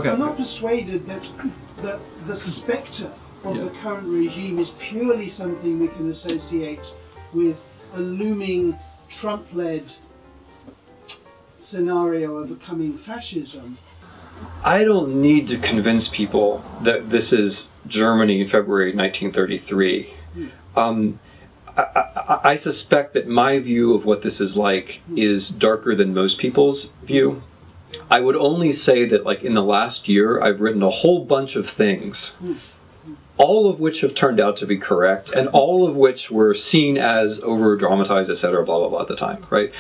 I'm not persuaded that the spectre of the current regime is purely something we can associate with a looming Trump-led scenario of coming fascism. I don't need to convince people that this is Germany in February 1933. I suspect that my view of what this is like is darker than most people's view. I would only say that, like, in the last year, I've written a whole bunch of things, all of which have turned out to be correct, and all of which were seen as over-dramatized, etc., blah, blah, blah, at the time, right?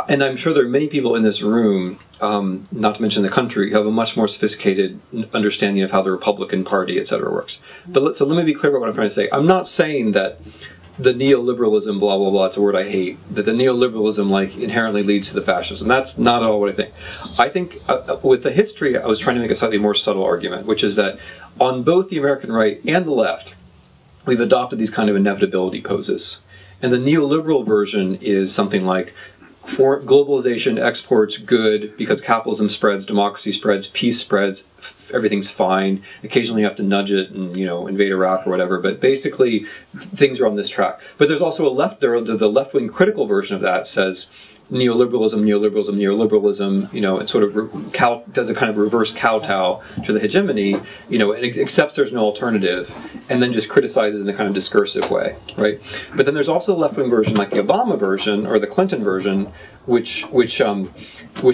And I'm sure there are many people in this room, not to mention the country, who have a much more sophisticated understanding of how the Republican Party, etc., works. But so let me be clear about what I'm trying to say. I'm not saying that the neoliberalism, blah, blah, blah, it's a word I hate, that the neoliberalism, like, inherently leads to the fascism. That's not at all what I think. I think with the history, I was trying to make a slightly more subtle argument, which is that on both the American right and the left, we've adopted these kind of inevitability poses. And the neoliberal version is something like, for globalization exports good because capitalism spreads, democracy spreads, peace spreads, everything's fine. Occasionally you have to nudge it and, you know, invade Iraq or whatever, but basically things are on this track. But there's also the left-wing critical version of that says neoliberalism, neoliberalism, neoliberalism, you know, it sort of does a kind of reverse kowtow to the hegemony, you know, and accepts there's no alternative, and then just criticizes in a kind of discursive way, right? But then there's also the left-wing version, like the Obama version or the Clinton version, which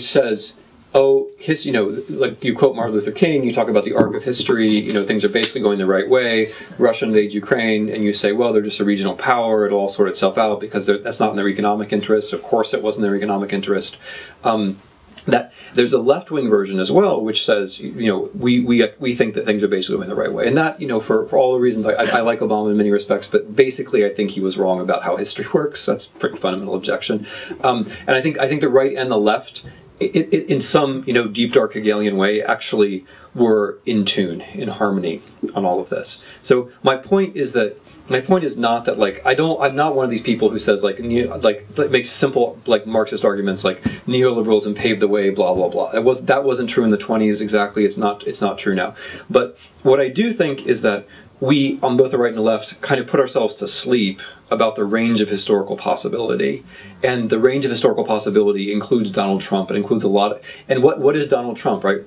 says, oh, you know, like you quote Martin Luther King, you talk about the arc of history, you know, things are basically going the right way, Russia invades Ukraine, and you say, well, they're just a regional power, it'll all sort itself out because that's not in their economic interest. Of course it wasn't their economic interest. That there's a left-wing version as well, which says, you know, we think that things are basically going the right way. And that, you know, for all the reasons, I like Obama in many respects, but basically I think he was wrong about how history works. That's a pretty fundamental objection. And I think the right and the left, in some, you know, deep, dark Hegelian way, actually were in tune, in harmony on all of this. So my point is not that, like, I'm not one of these people who says, like makes simple, like, Marxist arguments like neoliberalism paved the way, blah, blah, blah. That wasn't true in the 20s exactly, it's not true now. But what I do think is that we, on both the right and the left, kind of put ourselves to sleep about the range of historical possibility. And the range of historical possibility includes Donald Trump, it includes a lot of, and what is Donald Trump, right?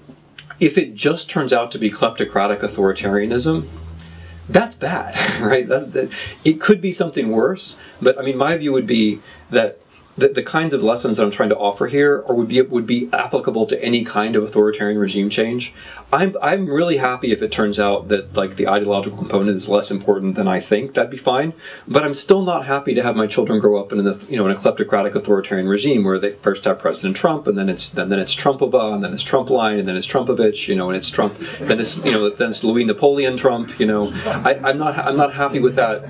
If it just turns out to be kleptocratic authoritarianism, that's bad, right? It could be something worse, but I mean, my view would be that the kinds of lessons that I'm trying to offer here would be applicable to any kind of authoritarian regime change. I'm really happy if it turns out that, like, the ideological component is less important than I think. That'd be fine. But I'm still not happy to have my children grow up in a kleptocratic authoritarian regime where they first have President Trump, and then it's Trumpova, and then it's Trumpline, and then it's Trumpovich, you know, and it's Trump, then it's Louis Napoleon Trump, you know. I'm not happy with that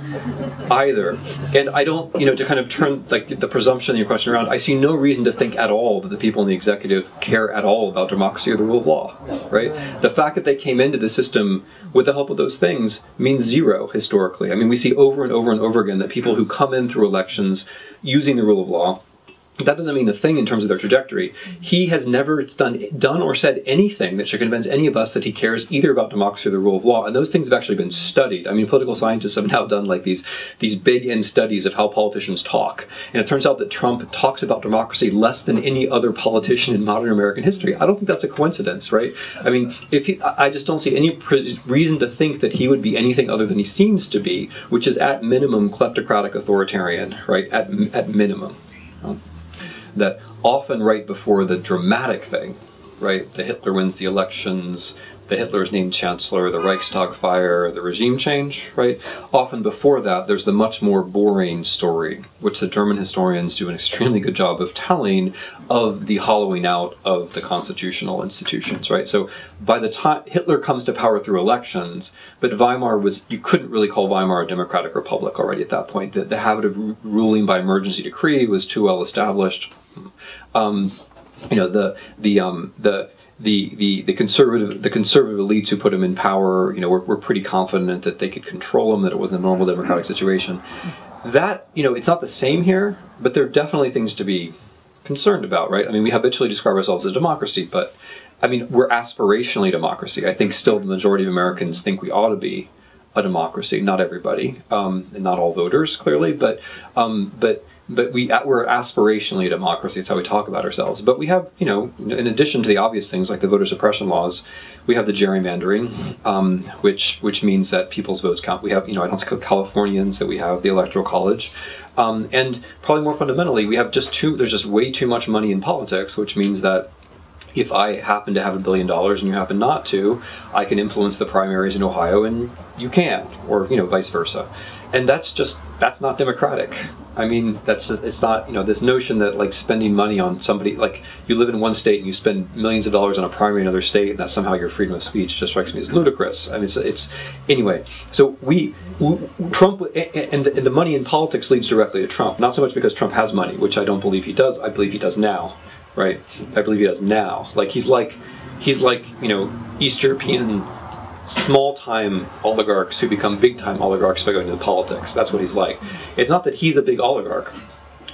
either. And I don't, you know, to kind of turn, like, the presumption your question around, I see no reason to think at all that the people in the executive care at all about democracy or the rule of law, right? The fact that they came into the system with the help of those things means zero historically. I mean, we see over and over and over again that people who come in through elections using the rule of law, that doesn't mean a thing in terms of their trajectory. He has never done or said anything that should convince any of us that he cares either about democracy or the rule of law. And those things have actually been studied. I mean, political scientists have now done, like, these big end studies of how politicians talk. And it turns out that Trump talks about democracy less than any other politician in modern American history. I don't think that's a coincidence, right? I mean, I just don't see any reason to think that he would be anything other than he seems to be, which is at minimum kleptocratic authoritarian, right? At minimum. That often right before the dramatic thing, right? The Hitler wins the elections, the Hitler is named chancellor, the Reichstag fire, the regime change, right? Often before that, there's the much more boring story, which the German historians do an extremely good job of telling, of the hollowing out of the constitutional institutions, right? So by the time Hitler comes to power through elections, but Weimar you couldn't really call Weimar a democratic republic already at that point. The habit of ruling by emergency decree was too well established. You know, the conservative elites who put him in power, you know, were pretty confident that they could control him, that it wasn't a normal democratic situation. That, you know, it's not the same here, but there are definitely things to be concerned about, right? I mean, we habitually describe ourselves as a democracy, but I mean, we're aspirationally a democracy. I think still the majority of Americans think we ought to be a democracy. Not everybody, and not all voters, clearly, but we're aspirationally a democracy. It's how we talk about ourselves. But we have, you know, in addition to the obvious things like the voter suppression laws, we have the gerrymandering, which means that people's votes count. We have, you know, I don't think Californians, that we have the Electoral College. And probably more fundamentally, we have there's just way too much money in politics, which means that if I happen to have $1 billion and you happen not to, I can influence the primaries in Ohio and you can't, or, you know, vice versa. And that's not democratic. I mean, it's not, you know, this notion that like spending money on somebody, like you live in one state and you spend millions of dollars on a primary in another state and that's somehow your freedom of speech, just strikes me as ludicrous. I mean, it's anyway, so Trump, and the money in politics leads directly to Trump, not so much because Trump has money, which I don't believe he does. I believe he does now, right? I believe he does now. Like he's like, you know, East European small-time oligarchs who become big-time oligarchs by going into politics. That's what he's like. It's not that he's a big oligarch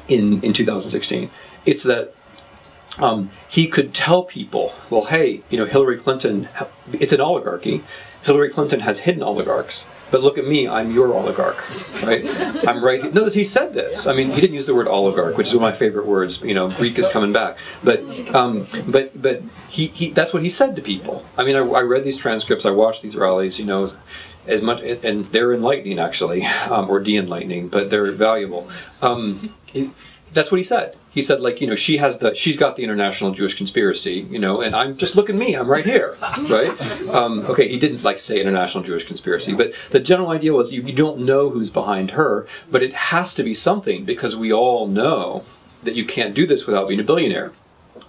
in 2016. It's that he could tell people, well, hey, you know, Hillary Clinton, it's an oligarchy. Hillary Clinton has hidden oligarchs. But look at me, I'm your oligarch, right? I'm right here. Notice he said this. I mean, he didn't use the word oligarch, which is one of my favorite words. You know, Greek is coming back. But he that's what he said to people. I mean, I read these transcripts, I watched these rallies, you know, as much, and they're enlightening actually, or de-enlightening, but they're valuable. That's what he said. He said, like, you know, she's got the international Jewish conspiracy, you know, and I'm just, look at me, I'm right here, right? Okay, he didn't like say international Jewish conspiracy, but the general idea was you don't know who's behind her, but it has to be something because we all know that you can't do this without being a billionaire.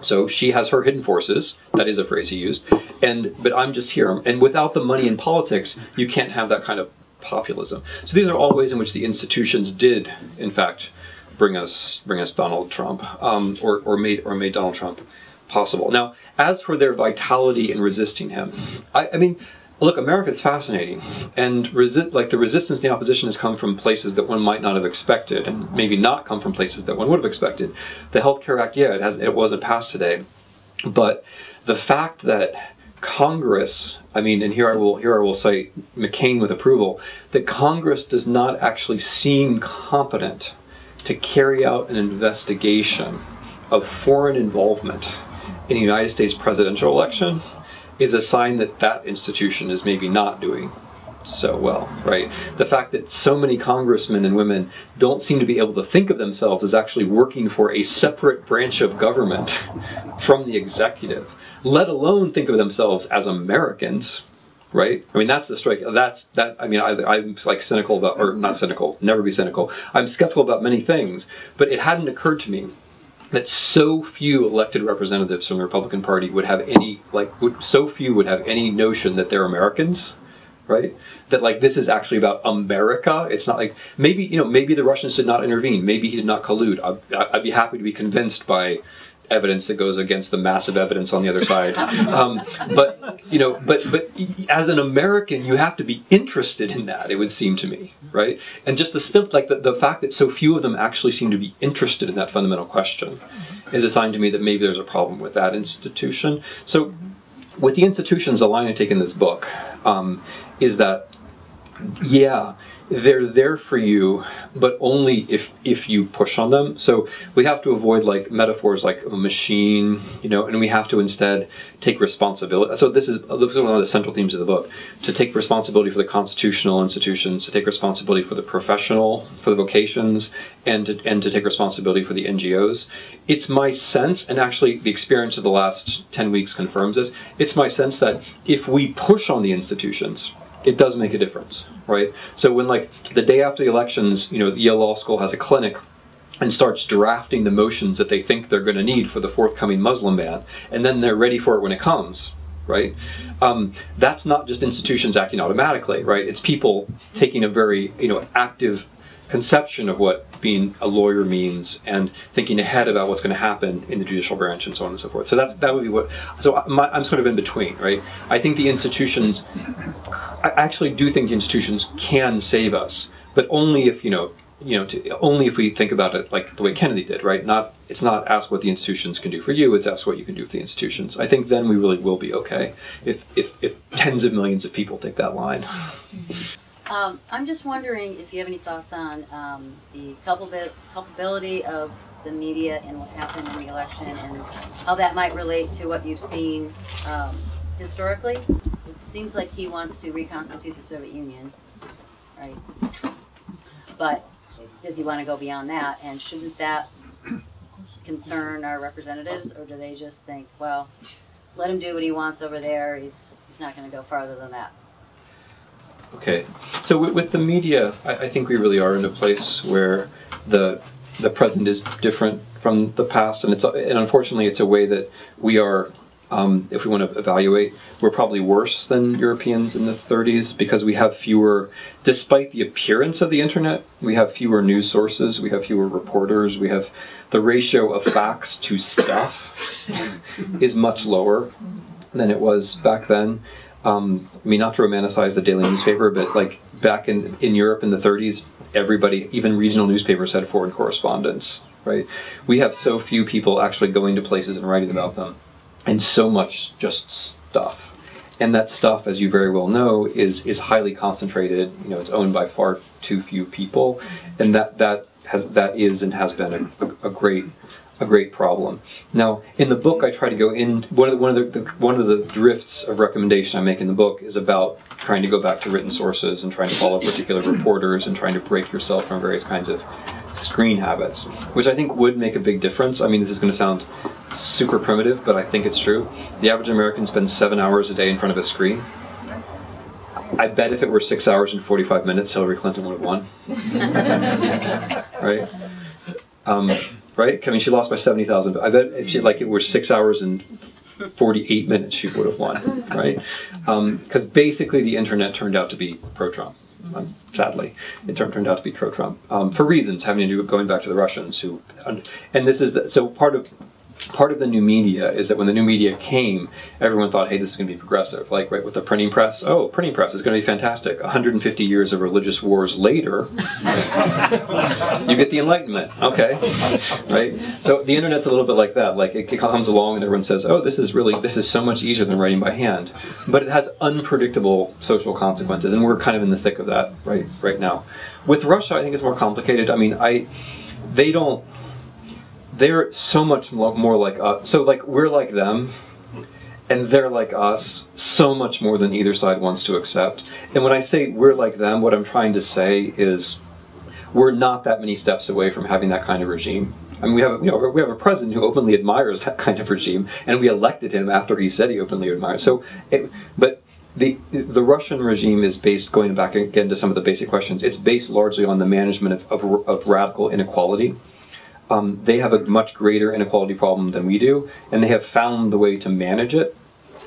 So she has her hidden forces, that is a phrase he used, but I'm just here. And without the money in politics, you can't have that kind of populism. So these are all ways in which the institutions did, in fact, bring us Donald Trump, or made Donald Trump possible. Now, as for their vitality in resisting him, I mean, look, America's fascinating, and the resistance to the opposition has come from places that one might not have expected, and maybe not come from places that one would have expected. The Health Care Act, yeah, it wasn't passed today, but the fact that Congress, I mean, and here I will cite McCain with approval, that Congress does not actually seem competent to carry out an investigation of foreign involvement in a United States presidential election is a sign that that institution is maybe not doing so well, right? The fact that so many congressmen and women don't seem to be able to think of themselves as actually working for a separate branch of government from the executive, let alone think of themselves as Americans, right? I mean, that's the strike. I mean, I'm like cynical about, or not cynical, never be cynical. I'm skeptical about many things, but it hadn't occurred to me that so few elected representatives from the Republican Party would have any, so few would have any notion that they're Americans, right? That like this is actually about America. It's not like, maybe, you know, maybe the Russians did not intervene. Maybe he did not collude. I'd be happy to be convinced by evidence that goes against the massive evidence on the other side. But you know, but as an American, you have to be interested in that, it would seem to me, right? And just the fact that so few of them actually seem to be interested in that fundamental question is a sign to me that maybe there's a problem with that institution. So with the institutions, the line I take in this book is that, yeah, they're there for you, but only if you push on them. So we have to avoid like metaphors like a machine, you know, and we have to instead take responsibility. So this is one of the central themes of the book, to take responsibility for the constitutional institutions, to take responsibility for the professional, for the vocations, and to take responsibility for the NGOs. It's my sense, and actually the experience of the last 10 weeks confirms this, it's my sense that if we push on the institutions, it does make a difference, right? So when like the day after the elections, you know, the Yale Law School has a clinic and starts drafting the motions that they think they're going to need for the forthcoming Muslim ban, and then they're ready for it when it comes, right? That's not just institutions acting automatically, right? It's people taking a very, you know, active conception of what being a lawyer means and thinking ahead about what's going to happen in the judicial branch and so on and so forth. So that would be what, so I'm sort of in between, right? I think the institutions, I actually do think the institutions can save us, but only if, you know, you know, only if we think about it like the way Kennedy did, right? It's not ask what the institutions can do for you, it's ask what you can do for the institutions. I think then we really will be okay if tens of millions of people take that line. I'm just wondering if you have any thoughts on the culpability of the media and what happened in the election and how that might relate to what you've seen historically. It seems like he wants to reconstitute the Soviet Union, right? But does he want to go beyond that? And shouldn't that concern our representatives, or do they just think, well, let him do what he wants over there, he's not going to go farther than that? Okay, so with the media, I think we really are in a place where the present is different from the past, and unfortunately it's a way that we are, if we want to evaluate, we're probably worse than Europeans in the 30s because we have fewer, despite the appearance of the internet, we have fewer news sources, we have fewer reporters, we have the ratio of facts to stuff is much lower than it was back then. I mean, not to romanticize the daily newspaper, but like back in Europe in the 30s, everybody, even regional newspapers, had foreign correspondents, right? We have so few people actually going to places and writing about them, and so much just stuff. And that stuff, as you very well know, is highly concentrated. You know, it's owned by far too few people, and that is and has been a great problem. Now, in the book, I try to go in. One of the drifts of recommendation I make in the book is about trying to go back to written sources and trying to follow particular reporters and trying to break yourself from various kinds of screen habits, which I think would make a big difference. I mean, this is going to sound super primitive, but I think it's true. The average American spends 7 hours a day in front of a screen. I bet if it were 6 hours and 45 minutes, Hillary Clinton would have won. Right? Right? I mean, she lost by 70,000. I bet if it were 6 hours and 48 minutes, she would have won. Right? Because basically, the internet turned out to be pro-Trump. Sadly, it turned out to be pro-Trump for reasons having to do with going back to the Russians who, and this is so part of the new media is that when the new media came, everyone thought, hey, this is going to be progressive. Like, right, with the printing press, oh, printing press is going to be fantastic. 150 years of religious wars later, you get the Enlightenment. Okay, right? So the internet's a little bit like that. Like, it comes along and everyone says, oh, this is so much easier than writing by hand. But it has unpredictable social consequences, and we're kind of in the thick of that right now. With Russia, I think it's more complicated. I mean, they're so much more like us. So like we're like them, and they're like us so much more than either side wants to accept. And when I say we're like them, what I'm trying to say is we're not that many steps away from having that kind of regime. I mean, we have a president who openly admires that kind of regime, and we elected him after he said he openly admires. So, but the Russian regime is based, going back again to some of the basic questions, it's based largely on the management of radical inequality. They have a much greater inequality problem than we do, and they have found the way to manage it,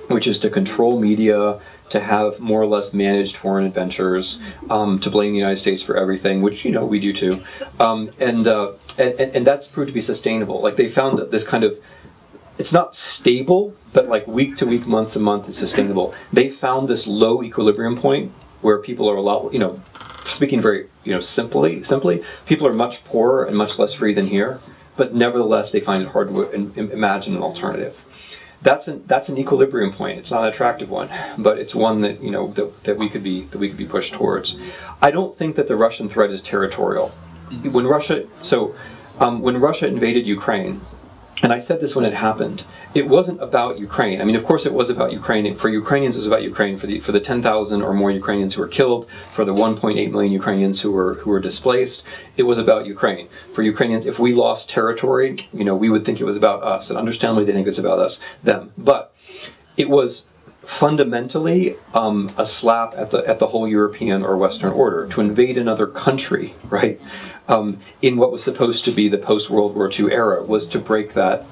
which is to control media, to have more or less managed foreign adventures, to blame the United States for everything, which we do too, and that's proved to be sustainable. Like they found that this kind of, it's not stable, but like week to week, month to month, it's sustainable. They found this low equilibrium point where people are a lot, speaking very simply, people are much poorer and much less free than here, but nevertheless they find it hard to imagine an alternative. That's an equilibrium point. It's not an attractive one, but it's one that that we could be pushed towards. I don't think that the Russian threat is territorial. When Russia invaded Ukraine, and I said this when it happened, it wasn't about Ukraine. I mean, of course it was about Ukraine. For Ukrainians, it was about Ukraine. For the 10,000 or more Ukrainians who were killed, for the 1.8 million Ukrainians who were displaced, it was about Ukraine. For Ukrainians, if we lost territory, we would think it was about us. And understandably, they think it's about them. But it was fundamentally a slap at the whole European or Western order to invade another country, right? In what was supposed to be the post-World War II era, was to break that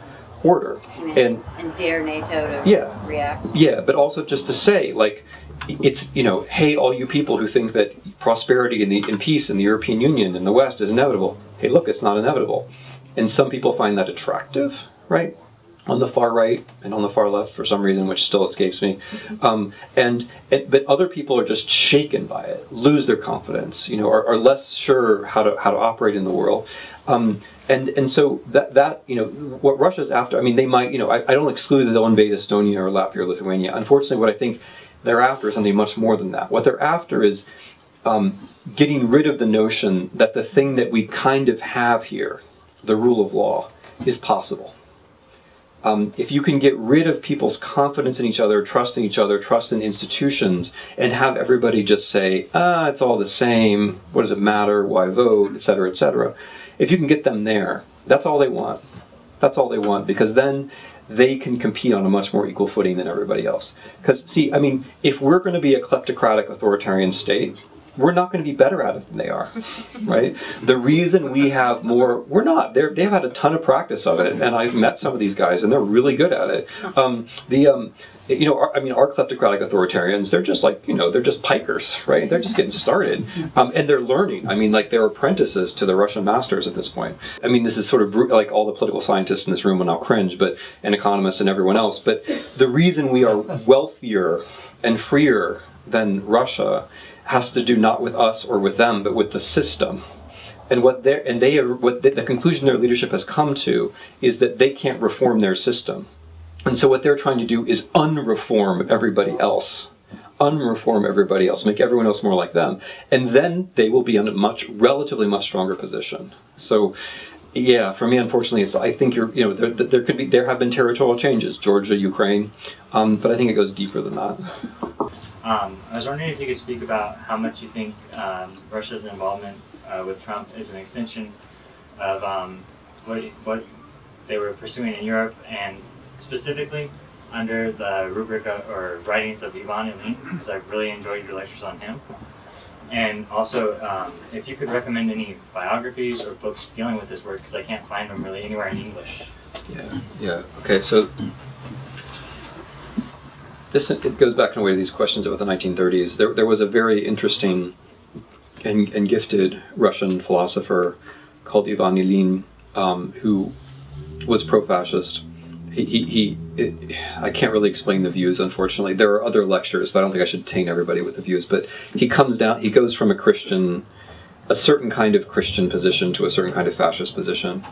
order. And dare NATO to react. Yeah, but also just to say, like, it's, hey, all you people who think that prosperity and peace in the European Union and the West is inevitable, hey, look, it's not inevitable. And some people find that attractive, right? on the far right and on the far left for some reason, which still escapes me. But other people are just shaken by it, lose their confidence, you know, are less sure how to operate in the world. And so that you know, what Russia's after, I mean, they might, you know, I don't exclude that they'll invade Estonia or Latvia or Lithuania. Unfortunately, what I think they're after is something much more than that. What they're after is getting rid of the notion that the thing that we kind of have here, the rule of law, is possible. If you can get rid of people's confidence in each other, trust in institutions, and have everybody just say, it's all the same, what does it matter, why vote, etc., etc. If you can get them there, that's all they want. That's all they want, because then they can compete on a much more equal footing than everybody else. Because, see, I mean, if we're going to be a kleptocratic authoritarian state, we're not going to be better at it than they are, right? The reason we have more, we're not. They've had a ton of practice of it, and I've met some of these guys, and they're really good at it. You know, I mean, our kleptocratic authoritarians, they're just like, you know, they're just pikers, right? They're just getting started, and they're learning. I mean, like, they're apprentices to the Russian masters at this point. I mean, this is sort of like all the political scientists in this room will now cringe, and economists and everyone else. But the reason we are wealthier and freer than Russia has to do not with us or with them, but with the system. And the conclusion their leadership has come to is that they can't reform their system. And so what they're trying to do is unreform everybody else. Unreform everybody else, make everyone else more like them. And then they will be in a relatively much stronger position. So, yeah, for me, unfortunately, I think there have been territorial changes, Georgia, Ukraine, but I think it goes deeper than that. I was wondering if you could speak about how much you think Russia's involvement with Trump is an extension of what they were pursuing in Europe, and specifically under the rubric or writings of Ivan Ilyin, because I've really enjoyed your lectures on him. And also, if you could recommend any biographies or books dealing with this work, because I can't find them really anywhere in English. Yeah. Okay, so it goes back in a way to these questions about the 1930s. There was a very interesting and gifted Russian philosopher called Ivan Ilyin, who was pro-fascist. I can't really explain the views, unfortunately. There are other lectures, but I don't think I should taint everybody with the views. But he goes from a certain kind of Christian position to a certain kind of fascist position.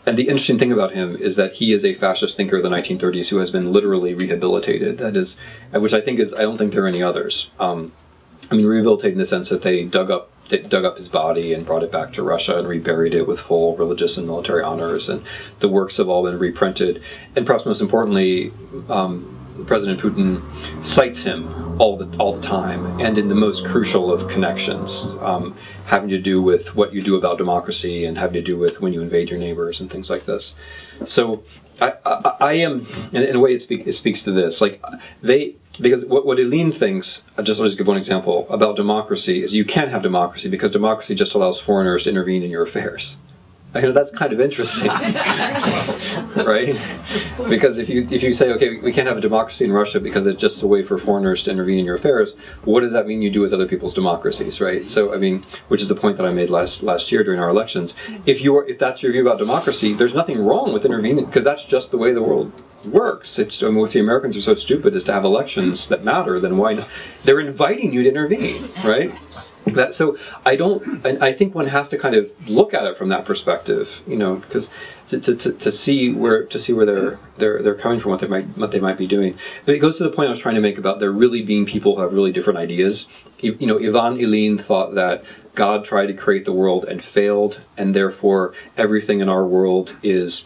And the interesting thing about him is that he is a fascist thinker of the 1930s who has been literally rehabilitated. That is, which I don't think there are any others. I mean, rehabilitated in the sense that they dug up his body and brought it back to Russia and reburied it with full religious and military honors, and the works have all been reprinted. And perhaps most importantly, President Putin cites him all the time, and in the most crucial of connections, having to do with what you do about democracy and having to do with when you invade your neighbors and things like this. So I am, in a way, it speaks to this. Like because what Ilyin thinks, I'll just give one example about democracy, is you can't have democracy because democracy just allows foreigners to intervene in your affairs. I know that's kind of interesting, right? Because if you say, okay, we can't have a democracy in Russia because it's just a way for foreigners to intervene in your affairs, what does that mean you do with other people's democracies, right? So, I mean, which is the point that I made last year during our elections. If that's your view about democracy, there's nothing wrong with intervening, because that's just the way the world works. If the Americans are so stupid as to have elections that matter, then why not? They're inviting you to intervene, right? So I think one has to kind of look at it from that perspective, you know, because to see where they're coming from, what they might be doing. But it goes to the point I was trying to make about there really being people who have really different ideas. You know, Ivan Ilyin thought that God tried to create the world and failed, and therefore everything in our world is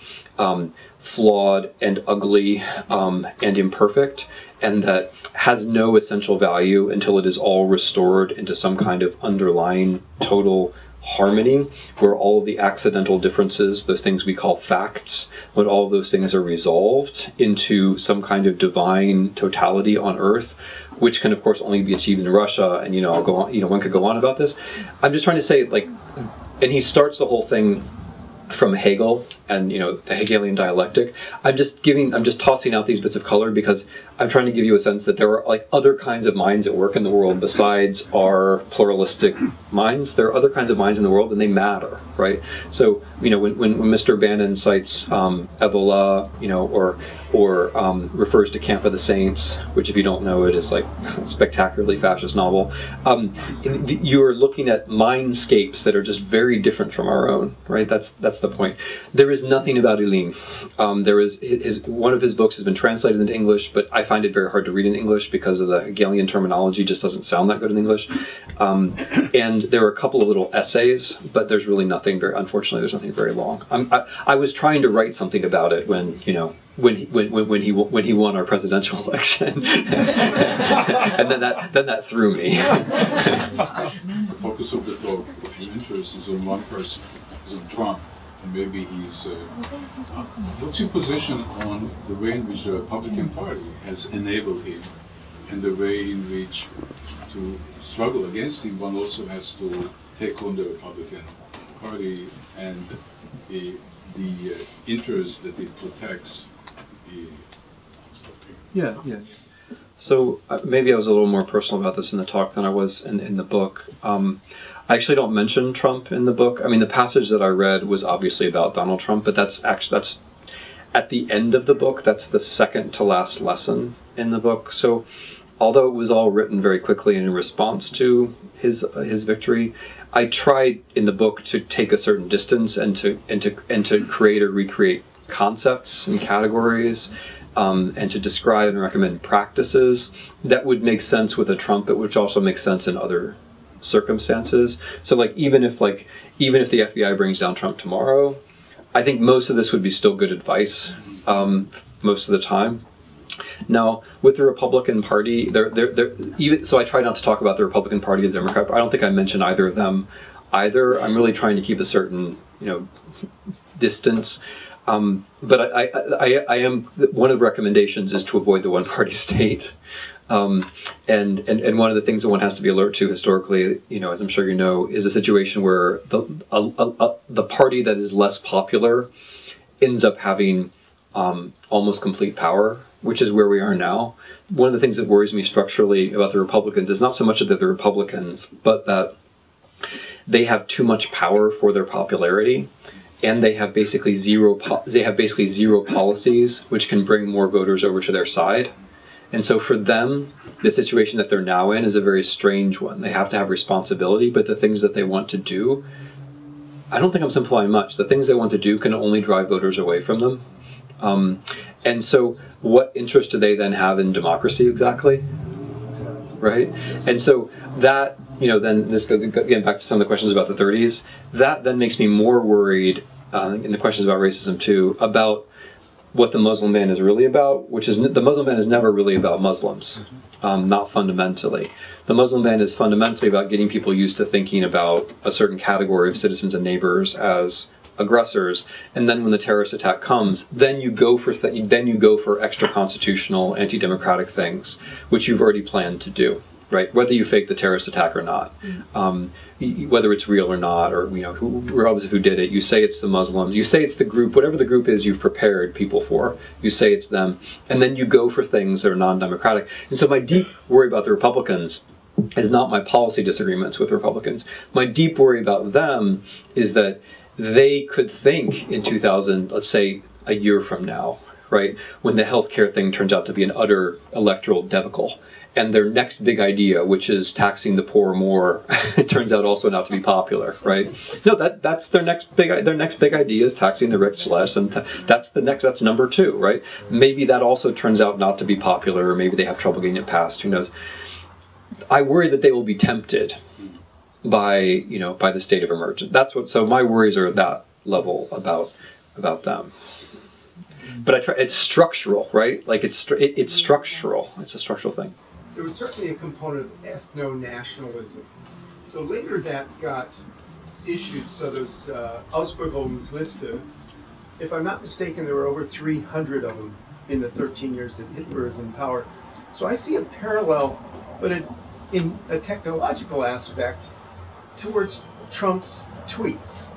flawed and ugly and imperfect, and that has no essential value until it is all restored into some kind of underlying total harmony, where all of the accidental differences, those things we call facts, when all of those things are resolved into some kind of divine totality on earth, which can of course only be achieved in Russia. And you know, I'll go on, you know, one could go on about this. I'm just trying to say, like, and he starts the whole thing from Hegel and, you know, the Hegelian dialectic. I'm just tossing out these bits of color because I'm trying to give you a sense that there are like other kinds of minds at work in the world besides our pluralistic minds. There are other kinds of minds in the world, and they matter, right? So, you know, when Mr. Bannon cites Ebola, you know, or refers to Camp of the Saints, which, if you don't know it, is like a spectacularly fascist novel, you're looking at mindscapes that are just very different from our own, right? That's the point. There is nothing about Elim. One of his books has been translated into English, but I find it very hard to read in English because of the Hegelian terminology. Just doesn't sound that good in English. And there are a couple of little essays, but there's really nothing very. Unfortunately, there's nothing very long. I was trying to write something about it when, you know, when he won our presidential election, and then that threw me. The focus of the talk of your interest is on one person, is on Trump. And maybe he's. What's your position on the way in which the Republican Party has enabled him, and the way in which to struggle against him, one also has to take on the Republican Party and the interest that it protects? Yeah. So maybe I was a little more personal about this in the talk than I was in the book. I actually don't mention Trump in the book. I mean, the passage that I read was obviously about Donald Trump, but that's at the end of the book. That's the second to last lesson in the book. So, although it was all written very quickly in response to his victory, I tried in the book to take a certain distance and to create or recreate concepts and categories, and to describe and recommend practices that would make sense with a Trump, but which also makes sense in other circumstances. So like even if the FBI brings down Trump tomorrow, I think most of this would be still good advice most of the time. Now with the Republican Party, so I try not to talk about the Republican Party or the Democrat. I don't think I mention either of them either. I'm really trying to keep a certain, you know, distance. But I am, one of the recommendations is to avoid the one-party state. And one of the things that one has to be alert to historically, you know, as I'm sure you know, is a situation where the party that is less popular ends up having almost complete power, which is where we are now. One of the things that worries me structurally about the Republicans is not so much that they're the Republicans, but that they have too much power for their popularity. And they have basically zero policies which can bring more voters over to their side. And so for them, the situation that they're now in is a very strange one. They have to have responsibility, but the things that they want to do, I don't think I'm simplifying much. The things they want to do can only drive voters away from them. And so what interest do they then have in democracy exactly? Right? And so that, you know, then this goes again back to some of the questions about the 30s. That then makes me more worried, in the questions about racism too, about what the Muslim ban is really about, which is the Muslim ban is never really about Muslims, not fundamentally. The Muslim ban is fundamentally about getting people used to thinking about a certain category of citizens and neighbors as aggressors, and then when the terrorist attack comes, then you go for extra constitutional, anti-democratic things, which you've already planned to do. Right, whether you fake the terrorist attack or not, whether it's real or not, or you know, regardless of who did it, you say it's the Muslims, you say it's the group, whatever the group is you've prepared people for, you say it's them, and then you go for things that are non-democratic. And so my deep worry about the Republicans is not my policy disagreements with Republicans. My deep worry about them is that they could think in 2000, let's say a year from now, right, when the healthcare thing turns out to be an utter electoral debacle, and their next big idea, which is taxing the poor more, it turns out also not to be popular, right? No, that's their next big idea is taxing the rich less, and that's number two, right? Maybe that also turns out not to be popular, or maybe they have trouble getting it passed. Who knows? I worry that they will be tempted by the state of emergence. So my worries are at that level about them. But it's structural, right? Like it's structural. It's a structural thing. There was certainly a component of ethno-nationalism. So later that got issued, so those Ausbildungsliste, if I'm not mistaken, there were over 300 of them in the 13 years that Hitler is in power. So I see a parallel, but in a technological aspect, towards Trump's tweets.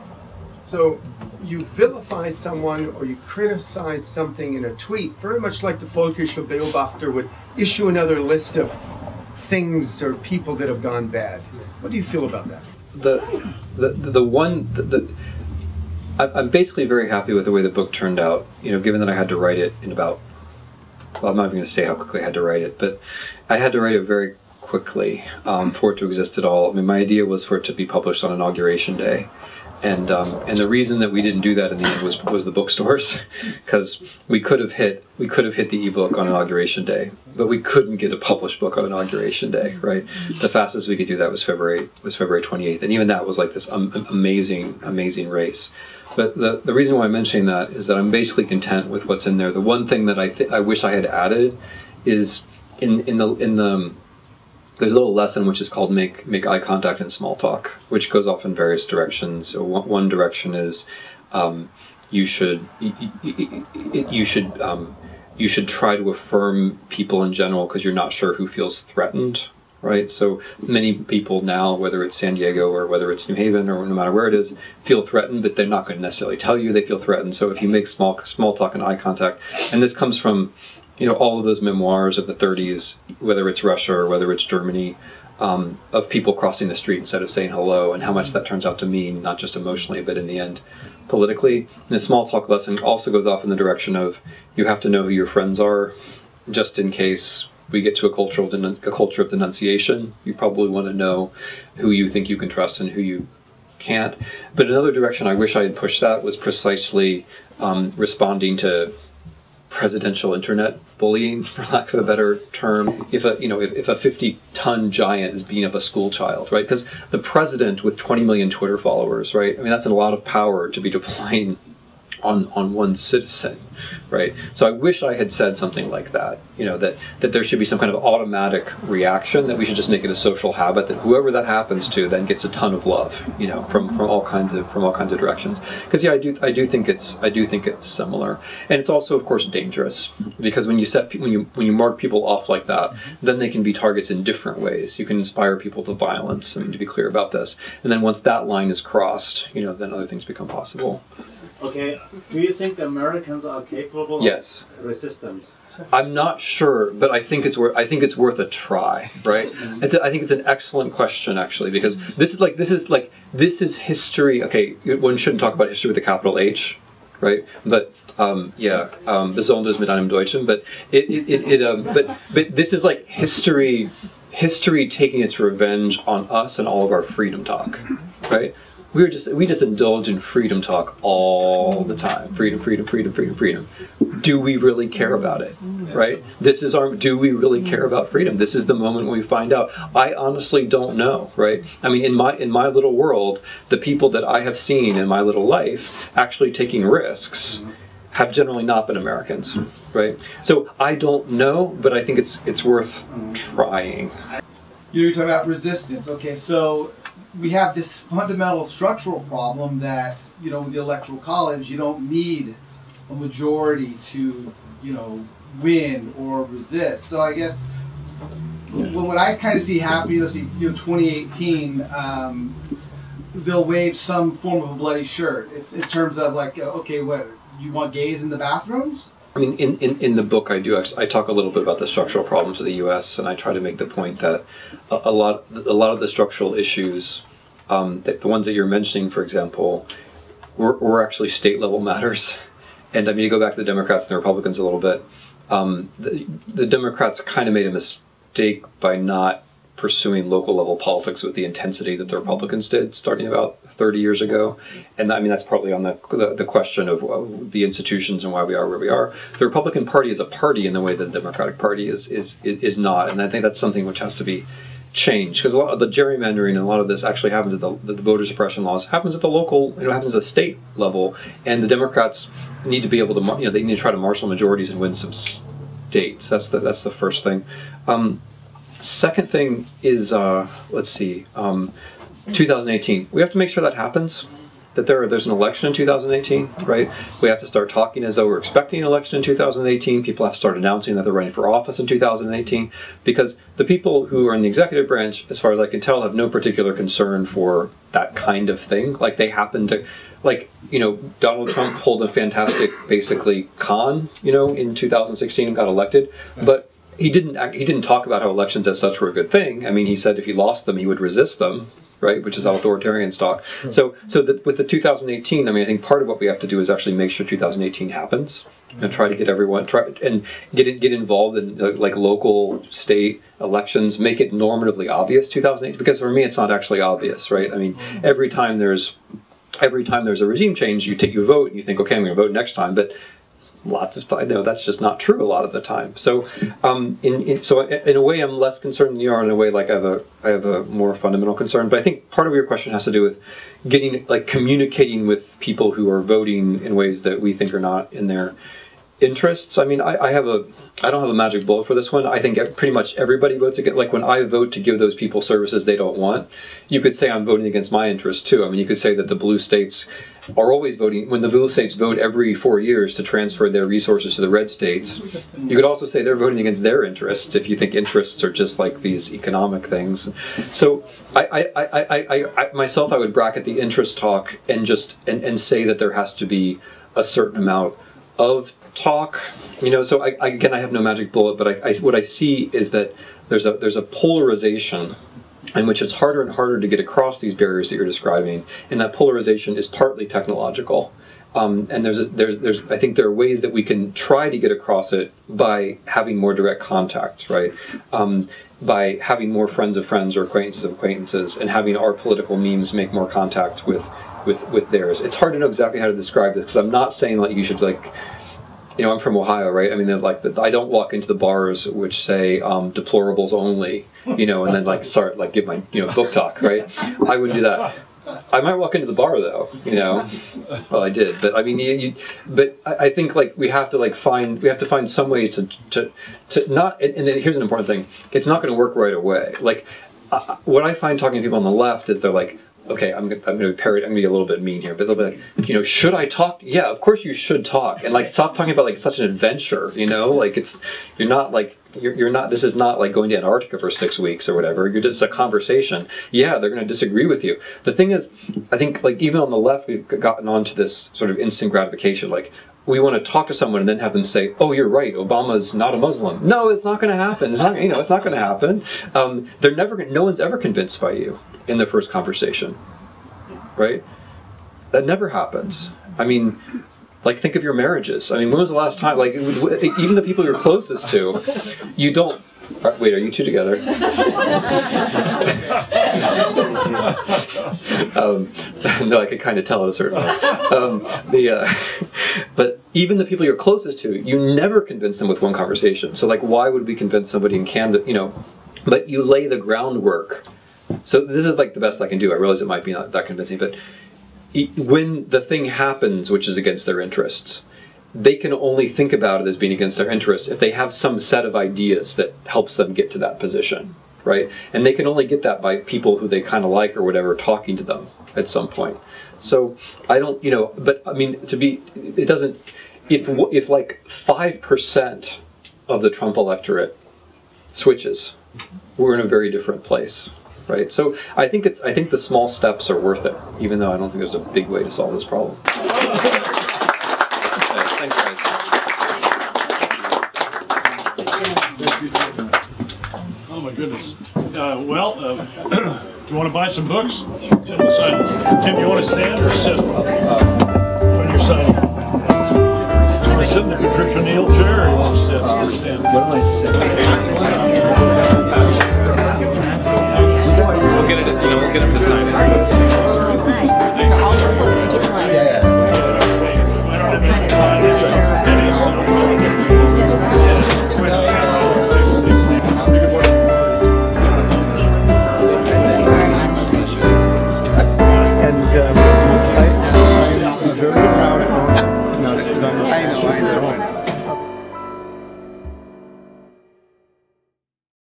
So you vilify someone or you criticize something in a tweet, very much like the Volkische Beobachter would issue another list of things or people that have gone bad. What do you feel about that? I'm basically very happy with the way the book turned out. You know, given that I had to write it in about, well, I'm not even going to say how quickly I had to write it, but I had to write it very quickly for it to exist at all. I mean, my idea was for it to be published on Inauguration Day. And the reason that we didn't do that in the end was the bookstores, because we could have hit the ebook on Inauguration Day, but we couldn't get a published book on Inauguration Day, right? The fastest we could do that was February 28th, and even that was like this amazing race. But the reason why I'm mentioning that is that I'm basically content with what's in there. The one thing that I wish I had added is there's a little lesson which is called make eye contact in small talk, which goes off in various directions. So one direction is you should try to affirm people in general because you're not sure who feels threatened, right? So many people now, whether it's San Diego or whether it's New Haven or no matter where it is, feel threatened, but they're not going to necessarily tell you they feel threatened. So if you make small talk and eye contact, and this comes from, you know, all of those memoirs of the 30s, whether it's Russia or whether it's Germany, of people crossing the street instead of saying hello, and how much that turns out to mean, not just emotionally, but in the end, politically. And the small talk lesson also goes off in the direction of you have to know who your friends are, just in case we get to a culture of denunciation. You probably want to know who you think you can trust and who you can't. But another direction I wish I had pushed that was precisely responding to presidential internet bullying, for lack of a better term. If a 50-ton giant is beating up a school child, right? Because the president with 20 million Twitter followers, right? I mean, that's a lot of power to be deploying on one citizen, right? So I wish I had said something like that, you know, that there should be some kind of automatic reaction, that we should just make it a social habit that whoever that happens to then gets a ton of love, you know, from all kinds of directions. Because yeah, I do think it's similar, and it's also of course dangerous, because when you mark people off like that, then they can be targets in different ways. You can inspire people to violence, I mean, to be clear about this, and then once that line is crossed, you know, then other things become possible. Okay, do you think Americans are capable Yes. of resistance? I'm not sure, but I think it's worth a try, right? I think it's an excellent question, actually, because this is history. Okay, one shouldn't talk about history with a capital H, right? But besonders mit einem Deutschen. But but this is like history taking its revenge on us and all of our freedom talk, right? We just indulge in freedom talk all the time. Freedom, freedom, freedom, freedom, freedom. Do we really care about it? Right? Do we really care about freedom? This is the moment when we find out. I honestly don't know, right? I mean, in my little world, the people that I have seen in my little life actually taking risks have generally not been Americans, right? So I don't know, but I think it's worth trying. You talk about resistance. Okay, so we have this fundamental structural problem that, you know, with the Electoral College, you don't need a majority to, you know, win or resist. So I guess what I kind of see happening, let's see, you know, 2018, they'll wave some form of a bloody shirt. It's in terms of like, okay, what, you want gays in the bathrooms? I mean, in the book, I talk a little bit about the structural problems of the U.S., and I try to make the point that a lot of the structural issues, the ones that you're mentioning, for example, were actually state-level matters. And I mean, you go back to the Democrats and the Republicans a little bit. The Democrats kind of made a mistake by not pursuing local-level politics with the intensity that the Republicans did, starting about 30 years ago. And I mean, that's partly on the question of the institutions and why we are where we are. The Republican Party is a party in the way that the Democratic Party is not. And I think that's something which has to be changed, because a lot of the gerrymandering and a lot of this actually happens at the voter suppression laws happens at the local, you know, happens at the state level. And the Democrats need to be able to, you know, they need to try to marshal majorities and win some states. That's the first thing. Second thing is, let's see, 2018. We have to make sure that happens, that there's an election in 2018, right? We have to start talking as though we're expecting an election in 2018. People have to start announcing that they're running for office in 2018, because the people who are in the executive branch, as far as I can tell, have no particular concern for that kind of thing. Like, they happen to, like, you know, Donald Trump pulled a fantastic, basically, con, you know, in 2016 and got elected, but he didn't talk about how elections as such were a good thing. I mean, he said if he lost them, he would resist them, right? Which is how authoritarians talk. So with the 2018, I mean, I think part of what we have to do is actually make sure 2018 happens. And try to get everyone get involved in like local, state elections. Make it normatively obvious 2008, because for me it's not actually obvious, right? I mean, every time there's a regime change, you vote and you think, okay, I'm going to vote next time, but lots of I know that's just not true a lot of the time. So in a way I'm less concerned than you are. In a way, like I have a more fundamental concern. But I think part of your question has to do with communicating with people who are voting in ways that we think are not in their interests. I mean, I don't have a magic bullet for this one. I think pretty much everybody votes against. Like when I vote to give those people services they don't want, you could say I'm voting against my interests too. I mean, you could say that the blue states are always voting, when the blue states vote every 4 years to transfer their resources to the red states. You could also say they're voting against their interests if you think interests are just like these economic things. So I myself, I would bracket the interest talk and just and say that there has to be a certain amount of talk, you know. So again, I have no magic bullet, but what I see is that there's a polarization in which it's harder and harder to get across these barriers that you're describing, and that polarization is partly technological. And I think there are ways that we can try to get across it by having more direct contact, right? By having more friends of friends or acquaintances of acquaintances, and having our political means make more contact with theirs. It's hard to know exactly how to describe this, because I'm not saying like you should like, you know, I'm from Ohio, right? I mean, I don't walk into the bars which say deplorables only, you know, and then like start like give my, you know, book talk, right? I wouldn't do that. I might walk into the bar though, you know. Well, I did, but I mean, but I think like we have to find some way to not. And then here's an important thing: it's not going to work right away. Like what I find talking to people on the left is they're like, okay, I'm going to parrot. I'm going to be a little bit mean here, but they'll be like, you know, should I talk? Yeah, of course you should talk, and like stop talking about like such an adventure, you know, like you're not. This is not like going to Antarctica for 6 weeks or whatever. You're just a conversation. Yeah, they're going to disagree with you. The thing is, I think like even on the left, we've gotten onto this sort of instant gratification, like. We want to talk to someone and then have them say, "Oh, you're right. Obama's not a Muslim." No, it's not going to happen. It's not. You know, it's not going to happen. They're never. No one's ever convinced by you in the first conversation, right? That never happens. I mean, like think of your marriages. I mean, when was the last time? Like even the people you're closest to, you don't. Wait, are you two together? No, I could kind of tell at a certain point. But even the people you're closest to, you never convince them with one conversation. So like, why would we convince somebody in Canada, you know, but you lay the groundwork. So this is like the best I can do. I realize it might be not that convincing, but when the thing happens, which is against their interests, they can only think about it as being against their interests if they have some set of ideas that helps them get to that position, right? And they can only get that by people who they kind of like or whatever talking to them at some point. So I don't, you know, but I mean, it doesn't, if like 5% of the Trump electorate switches, we're in a very different place, right? So I think the small steps are worth it, even though I don't think there's a big way to solve this problem. Thanks, guys. Oh my goodness. Well, do you want to buy some books? Sit on the side. Tim, do you want to stand or sit on your side? Do you want to sit in the Patricia Neal chair or you want to sit or stand? What am I saying? We'll get it, you know, we'll get him to sign it. I'm very proud of him. I know.